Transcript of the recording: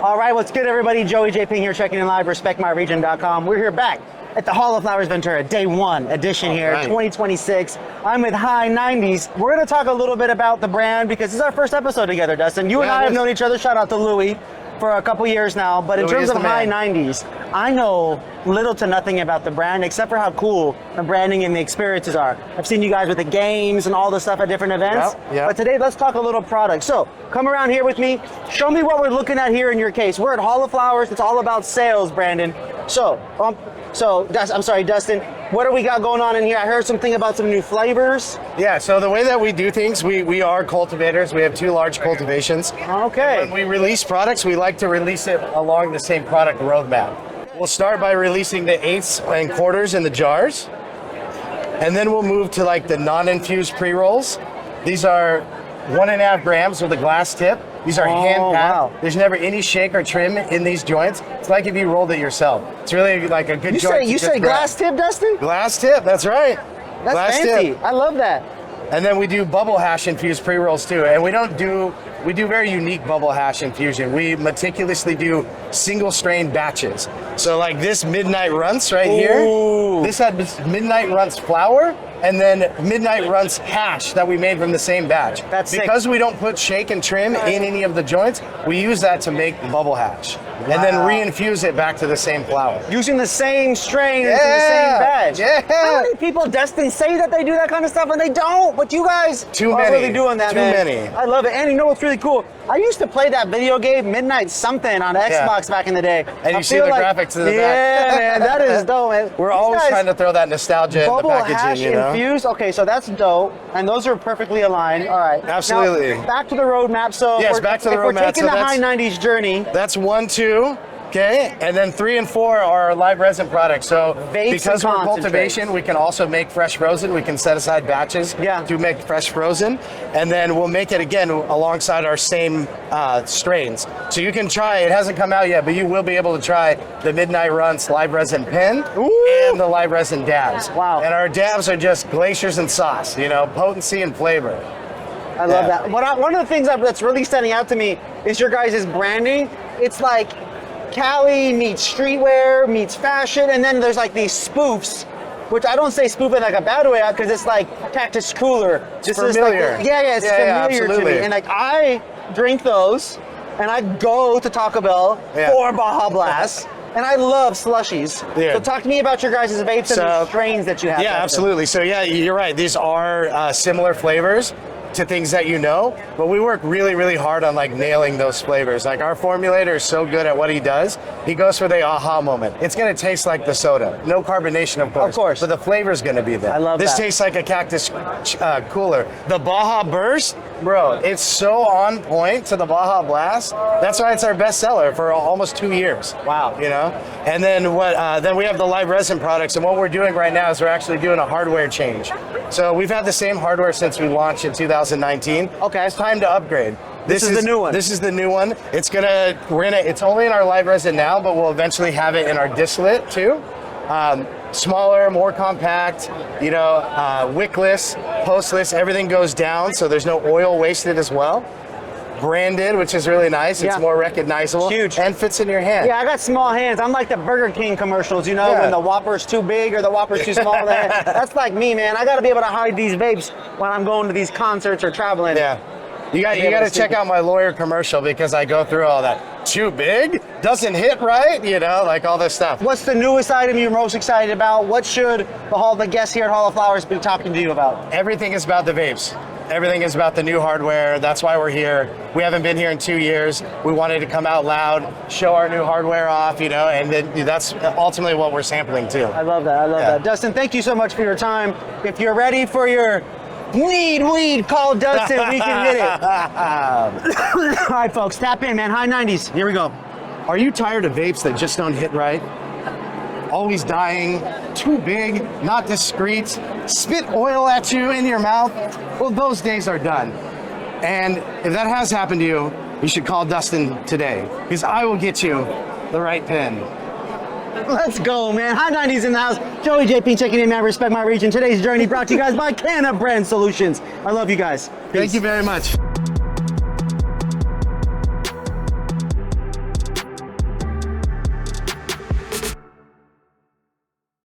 All right, what's good, everybody? Joey J. Ping here, checking in live, respectmyregion.com. We're here back at the Hall of Flowers Ventura, day one edition here, right. 2026. I'm with High 90s. We're going to talk a little bit about the brand because this is our first episode together, Dustin. You and I have known each other. Shout out to Louie for a couple years now. But in terms of High 90s, I know little to nothing about the brand except for how cool the branding and the experiences are. I've seen you guys with the games and all the stuff at different events. Yep. But today, let's talk a little product. So come around here with me. Show me what we're looking at here in your case. We're at Hall of Flowers. It's all about sales, Brandon. I'm sorry, Dustin. What do we got going on in here? I heard something about some new flavors. Yeah, so the way that we do things, we are cultivators. We have 2 large cultivations. Okay. When we release products, we like to release it along the same product roadmap. We'll start by releasing the 8ths and quarters in the jars. And then we'll move to like the non-infused pre-rolls. These are 1.5 grams with a glass tip. These are hand packed. Wow. There's never any shake or trim in these joints. It's like if you rolled it yourself. It's really like a good joint. You say glass tip, Dustin? Glass tip, that's right. That's glass fancy. tip. I love that. And then we do bubble hash infused pre-rolls too. And we do very unique bubble hash infusion. We meticulously do single strain batches. So like this Midnight Runts right here, this had Midnight Runts flour and then Midnight Runts hash that we made from the same batch. That's because we don't put shake and trim in any of the joints, we use that to make bubble hash. Wow. And then re-infuse it back to the same flour. Using the same strain into the same batch. Yeah. How many people, Dustin, say that they do that kind of stuff and they don't? But you guys are really doing that, man. Too many. I love it. And you know what's really cool? I used to play that video game, Midnight Something, on Xbox back in the day. And you see the graphics in the back. Yeah, man, that is dope, man. We're always trying to throw that nostalgia in the packaging, you know? Infused. Okay, so that's dope. And those are perfectly aligned. All right. Absolutely. Now, back to the roadmap. So yes, back to the roadmap. We're taking the High 90s journey. That's 1, 2. Okay, and then 3 and 4 are our live resin products. So Vapes because we're cultivation, we can also make fresh frozen. We can set aside batches to make fresh frozen, and then we'll make it again alongside our same strains. So you can try. It hasn't come out yet, but you will be able to try the Midnight Runts live resin pen and the live resin dabs. Wow! And our dabs are just glaciers and sauce. You know, potency and flavor. I love that. One of the things that's really standing out to me is your guys' branding. It's like Cali meets streetwear meets fashion, and then there's like these spoofs, which I don't say spoof in like a bad way, because it's like Cactus Cooler. Just familiar. It's familiar to me. And like I drink those, and I go to Taco Bell for Baja Blast. And I love slushies. Yeah. So talk to me about your guys' vapes and the strains that you have. Yeah, absolutely. So yeah, you're right. These are similar flavors to things that you know, but we work really, really hard on like nailing those flavors. Like our formulator is so good at what he does. He goes for the aha moment. It's gonna taste like the soda. No carbonation, of course. Of course. But the flavor's gonna be there. I love this that. Tastes like a Cactus Cooler. The Baja Burst, bro, it's so on point to the Baja Blast. That's why it's our best seller for almost 2 years. Wow. You know? And then then we have the live resin products, and what we're doing right now is we're actually doing a hardware change. So we've had the same hardware since we launched in 2019. Okay. It's time to upgrade. This is the new one. This is the new one. It's only in our live resin now, but we'll eventually have it in our distillate too. Smaller, more compact, you know, wickless, postless, everything goes down, so there's no oil wasted as well. Branded, which is really nice. It's more recognizable. Huge. And fits in your hand. Yeah, I got small hands. I'm like the Burger King commercials, you know, when the Whopper's too big or the Whopper's too small. That's like me, man. I got to be able to hide these vapes when I'm going to these concerts or traveling. Yeah. You got to check out my lawyer commercial because I go through all that. Too big? Doesn't hit right? You know, like all this stuff. What's the newest item you're most excited about? What should the guests here at Hall of Flowers be talking to you about? Everything is about the vapes. Everything is about the new hardware. That's why we're here. We haven't been here in 2 years. We wanted to come out loud, show our new hardware off, you know, and then that's ultimately what we're sampling too. I love that. I love that. Dustin, thank you so much for your time. If you're ready for your need weed, call Dustin. We can hit it. All right, folks, tap in, man. High 90s. Here we go. Are you tired of vapes that just don't hit right? Always dying, too big, not discreet, spit oil at you in your mouth? Well, those days are done. And if that has happened to you, you should call Dustin today, because I will get you the right pen. Let's go, man. High 90s in the house. Joey JP checking in, man. Respect my region. Today's journey brought to you guys by Canna Brand Solutions. I love you guys. Peace. Thank you very much.